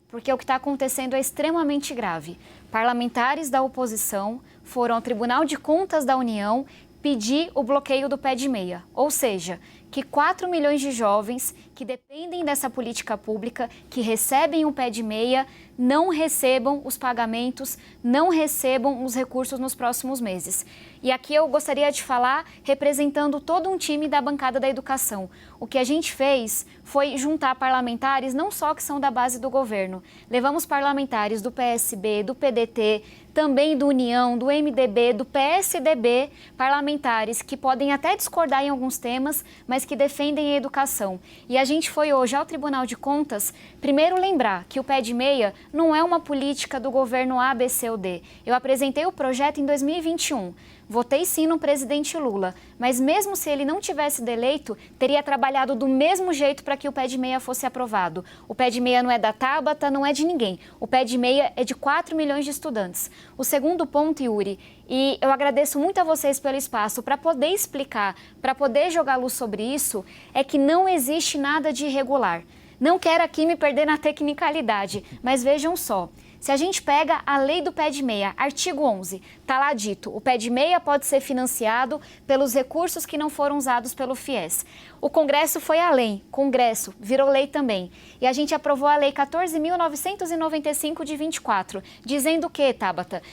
porque o que está acontecendo é extremamente grave. Parlamentares da oposição foram ao Tribunal de Contas da União pedir o bloqueio do pé de meia, ou seja, que 4 milhões de jovens que dependem dessa política pública, que recebem o pé de meia, não recebam os pagamentos, não recebam os recursos nos próximos meses. E aqui eu gostaria de falar representando todo um time da bancada da educação. O que a gente fez foi juntar parlamentares não só que são da base do governo. Levamos parlamentares do PSB, do PDT, também do União, do MDB, do PSDB, parlamentares que podem até discordar em alguns temas, mas que defendem a educação. E a gente foi hoje ao Tribunal de Contas, primeiro lembrar que o pé de meia não é uma política do governo A, B, C ou D. Eu apresentei o projeto em 2021. Votei sim no presidente Lula, mas mesmo se ele não tivesse sido eleito, teria trabalhado do mesmo jeito para que o pé de meia fosse aprovado. O pé de meia não é da Tabata, não é de ninguém. O pé de meia é de 4 milhões de estudantes. O segundo ponto, Yuri, e eu agradeço muito a vocês pelo espaço para poder explicar, para poder jogar luz sobre isso, é que não existe nada de irregular. Não quero aqui me perder na tecnicalidade, mas vejam só. Se a gente pega a lei do pé de meia, artigo 11, está lá dito, o pé de meia pode ser financiado pelos recursos que não foram usados pelo FIES. O Congresso foi além, Congresso virou lei também. E a gente aprovou a lei 14.995 de 24, dizendo o quê, Tabata?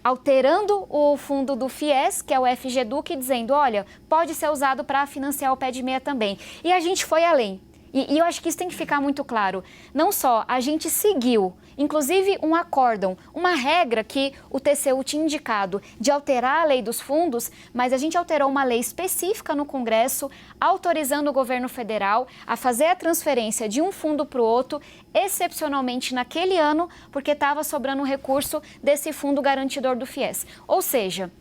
Alterando o fundo do FIES, que é o FGEDUC, dizendo, olha, pode ser usado para financiar o pé de meia também. E a gente foi além. E eu acho que isso tem que ficar muito claro. Não só a gente seguiu, inclusive um acórdão, uma regra que o TCU tinha indicado de alterar a lei dos fundos, mas a gente alterou uma lei específica no Congresso, autorizando o governo federal a fazer a transferência de um fundo para o outro, excepcionalmente naquele ano, porque estava sobrando recurso desse fundo garantidor do FIES. Ou seja,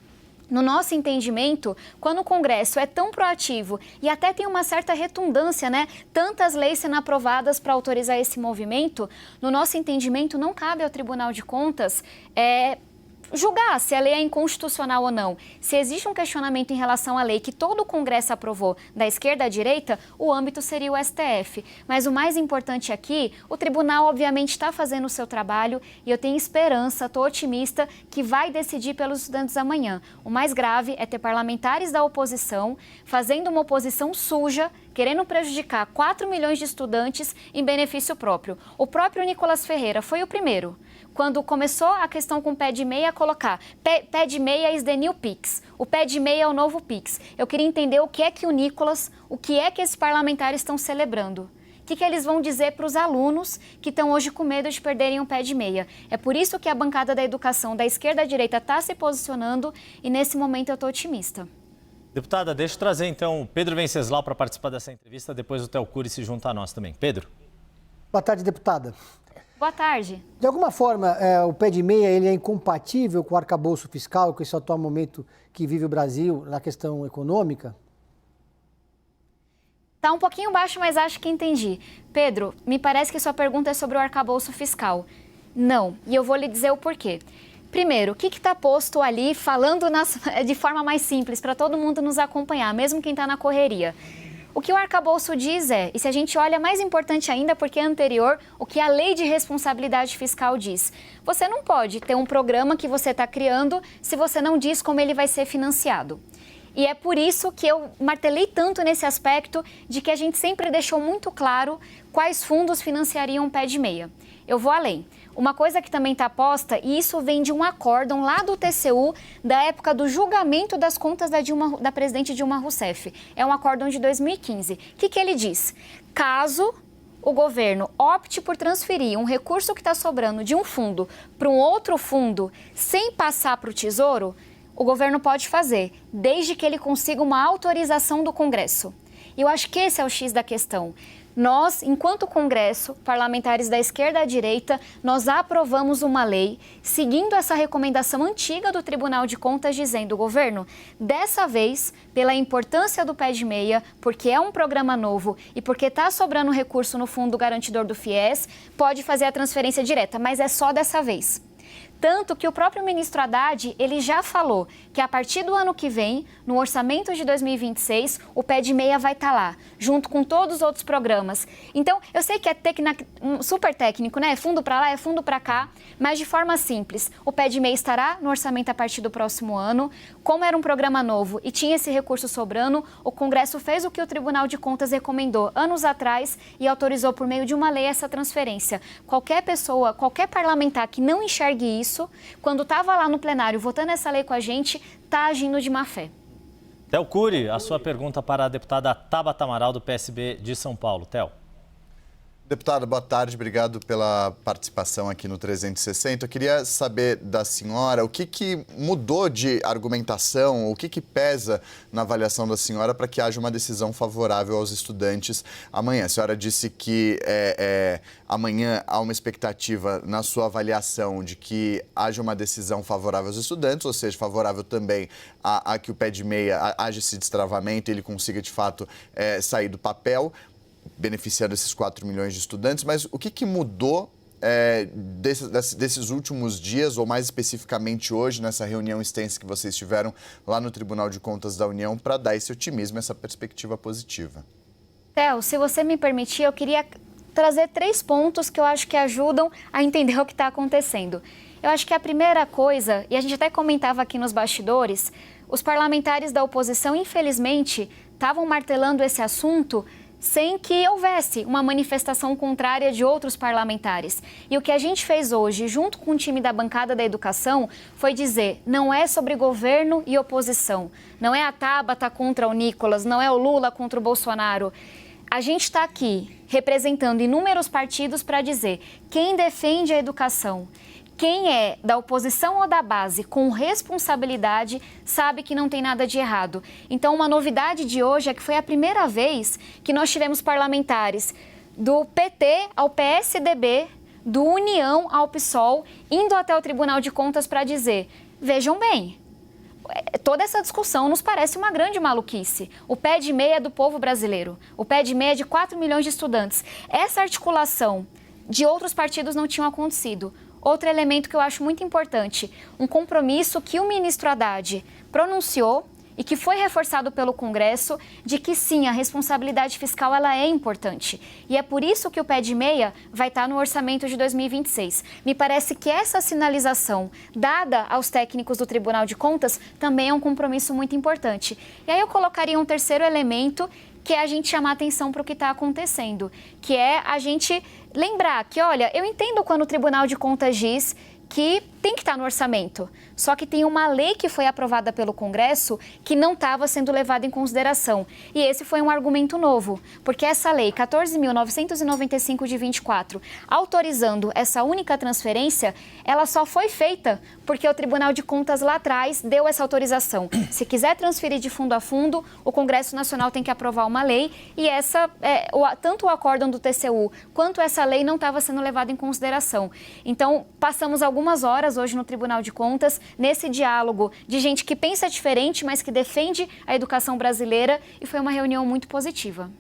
no nosso entendimento, quando o Congresso é tão proativo e até tem uma certa redundância, né? Tantas leis sendo aprovadas para autorizar esse movimento, no nosso entendimento não cabe ao Tribunal de Contas julgar se a lei é inconstitucional ou não. Se existe um questionamento em relação à lei que todo o Congresso aprovou, da esquerda à direita, o âmbito seria o STF. Mas o mais importante aqui, o tribunal obviamente está fazendo o seu trabalho e eu tenho esperança, estou otimista, que vai decidir pelos estudantes amanhã. O mais grave é ter parlamentares da oposição fazendo uma oposição suja, querendo prejudicar 4 milhões de estudantes em benefício próprio. O próprio Nicolas Ferreira foi o primeiro. Quando começou a questão com o pé de meia, colocar pé de meia is the new Pix. O pé de meia é o novo Pix. Eu queria entender o que é que o Nicolas, o que é que esses parlamentares estão celebrando. O que eles vão dizer para os alunos que estão hoje com medo de perderem um pé de meia. É por isso que a bancada da educação da esquerda à direita está se posicionando e nesse momento eu estou otimista. Deputada, deixa eu trazer então o Pedro Venceslau para participar dessa entrevista, depois o Theo Cury se junta a nós também. Pedro. Boa tarde, deputada. Boa tarde. De alguma forma, o pé de meia ele é incompatível com o arcabouço fiscal, com esse atual momento que vive o Brasil na questão econômica? Está um pouquinho baixo, mas acho que entendi. Pedro, me parece que sua pergunta é sobre o arcabouço fiscal. Não, e eu vou lhe dizer o porquê. Primeiro, o que está posto ali, falando de forma mais simples, para todo mundo nos acompanhar, mesmo quem está na correria? O que o arcabouço diz e se a gente olha, mais importante ainda, porque é anterior, o que a lei de responsabilidade fiscal diz. Você não pode ter um programa que você está criando se você não diz como ele vai ser financiado. E é por isso que eu martelei tanto nesse aspecto de que a gente sempre deixou muito claro quais fundos financiariam o pé de meia. Eu vou além. Uma coisa que também está posta, e isso vem de um acórdão lá do TCU, da época do julgamento das contas da presidente Dilma Rousseff. É um acórdão de 2015. O que ele diz? Caso o governo opte por transferir um recurso que está sobrando de um fundo para um outro fundo sem passar para o Tesouro, o governo pode fazer, desde que ele consiga uma autorização do Congresso. E eu acho que esse é o X da questão. Nós, enquanto Congresso, parlamentares da esquerda à direita, nós aprovamos uma lei seguindo essa recomendação antiga do Tribunal de Contas dizendo, governo, dessa vez, pela importância do pé de meia, porque é um programa novo e porque está sobrando recurso no fundo garantidor do FIES, pode fazer a transferência direta, mas é só dessa vez. Tanto que o próprio ministro Haddad, ele já falou que a partir do ano que vem, no orçamento de 2026, o pé de meia vai estar lá, junto com todos os outros programas. Então, eu sei que é super técnico, né? É fundo para lá, é fundo para cá, mas de forma simples. O pé de meia estará no orçamento a partir do próximo ano. Como era um programa novo e tinha esse recurso sobrando, o Congresso fez o que o Tribunal de Contas recomendou anos atrás e autorizou por meio de uma lei essa transferência. Qualquer pessoa, qualquer parlamentar que não enxergue isso, quando estava lá no plenário votando essa lei com a gente, está agindo de má fé. Theo Cury, a sua pergunta para a deputada Tabata Amaral, do PSB de São Paulo. Theo. Deputada, boa tarde, obrigado pela participação aqui no 360. Eu queria saber da senhora o que mudou de argumentação, o que pesa na avaliação da senhora para que haja uma decisão favorável aos estudantes amanhã. A senhora disse que amanhã há uma expectativa na sua avaliação de que haja uma decisão favorável aos estudantes, ou seja, favorável também a que o pé de meia haja esse destravamento e ele consiga, de fato, sair do papel, beneficiando esses 4 milhões de estudantes, mas o que mudou desses últimos dias, ou mais especificamente hoje, nessa reunião extensa que vocês tiveram lá no Tribunal de Contas da União, para dar esse otimismo, essa perspectiva positiva? Theo, se você me permitir, eu queria trazer 3 pontos que eu acho que ajudam a entender o que está acontecendo. Eu acho que a primeira coisa, e a gente até comentava aqui nos bastidores, os parlamentares da oposição, infelizmente, estavam martelando esse assunto sem que houvesse uma manifestação contrária de outros parlamentares. E o que a gente fez hoje, junto com o time da bancada da educação, foi dizer, não é sobre governo e oposição, não é a Tabata contra o Nicolas, não é o Lula contra o Bolsonaro. A gente está aqui representando inúmeros partidos para dizer quem defende a educação, quem é da oposição ou da base com responsabilidade sabe que não tem nada de errado. Então, uma novidade de hoje é que foi a primeira vez que nós tivemos parlamentares do PT ao PSDB, do União ao PSOL, indo até o Tribunal de Contas para dizer, vejam bem, toda essa discussão nos parece uma grande maluquice. O pé de meia é do povo brasileiro, o pé de meia é de 4 milhões de estudantes. Essa articulação de outros partidos não tinha acontecido. Outro elemento que eu acho muito importante, um compromisso que o ministro Haddad pronunciou e que foi reforçado pelo Congresso de que sim, a responsabilidade fiscal ela é importante. E é por isso que o pé de meia vai estar no orçamento de 2026. Me parece que essa sinalização dada aos técnicos do Tribunal de Contas também é um compromisso muito importante. E aí eu colocaria um terceiro elemento, que é a gente chamar atenção para o que está acontecendo, que é a gente lembrar que, olha, eu entendo quando o Tribunal de Contas diz que tem que estar no orçamento, só que tem uma lei que foi aprovada pelo Congresso que não estava sendo levada em consideração. E esse foi um argumento novo, porque essa lei 14.995 de 24, autorizando essa única transferência, ela só foi feita porque o Tribunal de Contas lá atrás deu essa autorização. Se quiser transferir de fundo a fundo, o Congresso Nacional tem que aprovar uma lei e tanto o acórdão do TCU quanto essa lei não estava sendo levada em consideração. Então, passamos algumas horas hoje no Tribunal de Contas, nesse diálogo de gente que pensa diferente, mas que defende a educação brasileira, e foi uma reunião muito positiva.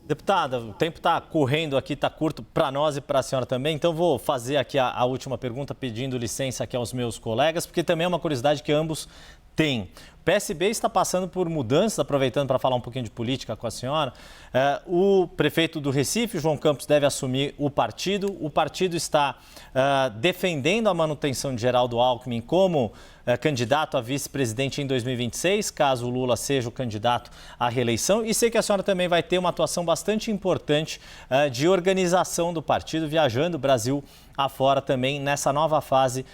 Deputada, o tempo está correndo aqui, está curto para nós e para a senhora também, então vou fazer aqui a última pergunta pedindo licença aqui aos meus colegas, porque também é uma curiosidade que ambos têm. O PSB está passando por mudanças, aproveitando para falar um pouquinho de política com a senhora. O prefeito do Recife, João Campos, deve assumir o partido. O partido está defendendo a manutenção de Geraldo Alckmin como candidato a vice-presidente em 2026, caso o Lula seja o candidato à reeleição. E sei que a senhora também vai ter uma atuação bastante importante de organização do partido, viajando o Brasil afora também nessa nova fase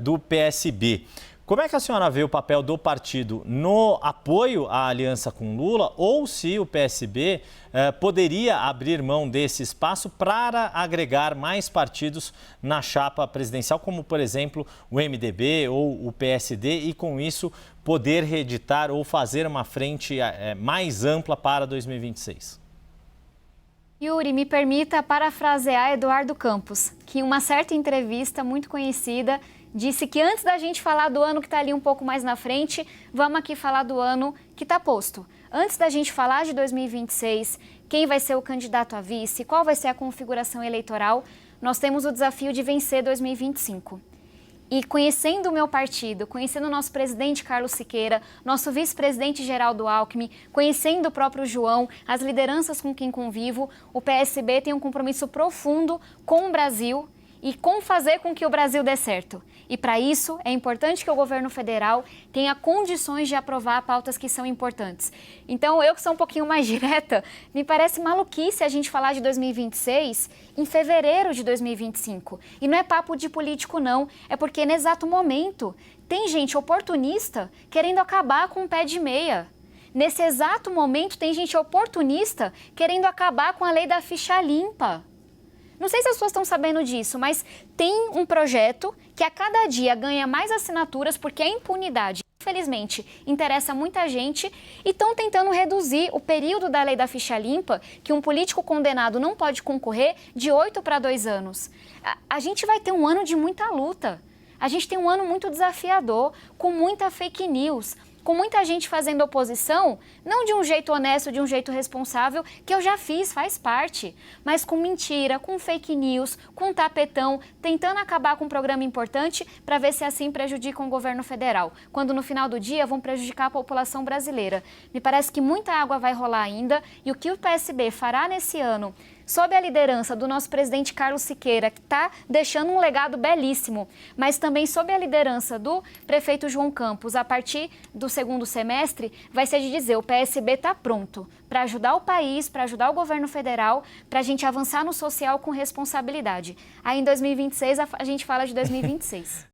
do PSB. Como é que a senhora vê o papel do partido no apoio à aliança com Lula, ou se o PSB poderia abrir mão desse espaço para agregar mais partidos na chapa presidencial, como, por exemplo, o MDB ou o PSD, e com isso poder reeditar ou fazer uma frente mais ampla para 2026? Yuri, me permita parafrasear Eduardo Campos, que em uma certa entrevista muito conhecida disse que antes da gente falar do ano que está ali um pouco mais na frente, vamos aqui falar do ano que está posto. Antes da gente falar de 2026, quem vai ser o candidato a vice, qual vai ser a configuração eleitoral, nós temos o desafio de vencer 2025. E conhecendo o meu partido, conhecendo o nosso presidente Carlos Siqueira, nosso vice-presidente Geraldo Alckmin, conhecendo o próprio João, as lideranças com quem convivo, o PSB tem um compromisso profundo com o Brasil e com fazer com que o Brasil dê certo. E para isso é importante que o governo federal tenha condições de aprovar pautas que são importantes. Então, eu que sou um pouquinho mais direta, me parece maluquice a gente falar de 2026 em fevereiro de 2025. E não é papo de político, não. É porque, no exato momento, tem gente oportunista querendo acabar com o pé de meia. Nesse exato momento, tem gente oportunista querendo acabar com a lei da ficha limpa. Não sei se as pessoas estão sabendo disso, mas tem um projeto que a cada dia ganha mais assinaturas porque a impunidade, infelizmente, interessa muita gente e estão tentando reduzir o período da lei da ficha limpa, que um político condenado não pode concorrer, de 8 para 2 anos. A gente vai ter um ano de muita luta. A gente tem um ano muito desafiador, com muita fake news, com muita gente fazendo oposição, não de um jeito honesto, de um jeito responsável, que eu já fiz, faz parte, mas com mentira, com fake news, com tapetão, tentando acabar com um programa importante para ver se assim prejudicam o governo federal, quando no final do dia vão prejudicar a população brasileira. Me parece que muita água vai rolar ainda e o que o PSB fará nesse ano, sob a liderança do nosso presidente Carlos Siqueira, que está deixando um legado belíssimo, mas também sob a liderança do prefeito João Campos, a partir do segundo semestre, vai ser de dizer, o PSB está pronto para ajudar o país, para ajudar o governo federal, para a gente avançar no social com responsabilidade. Aí em 2026 a gente fala de 2026.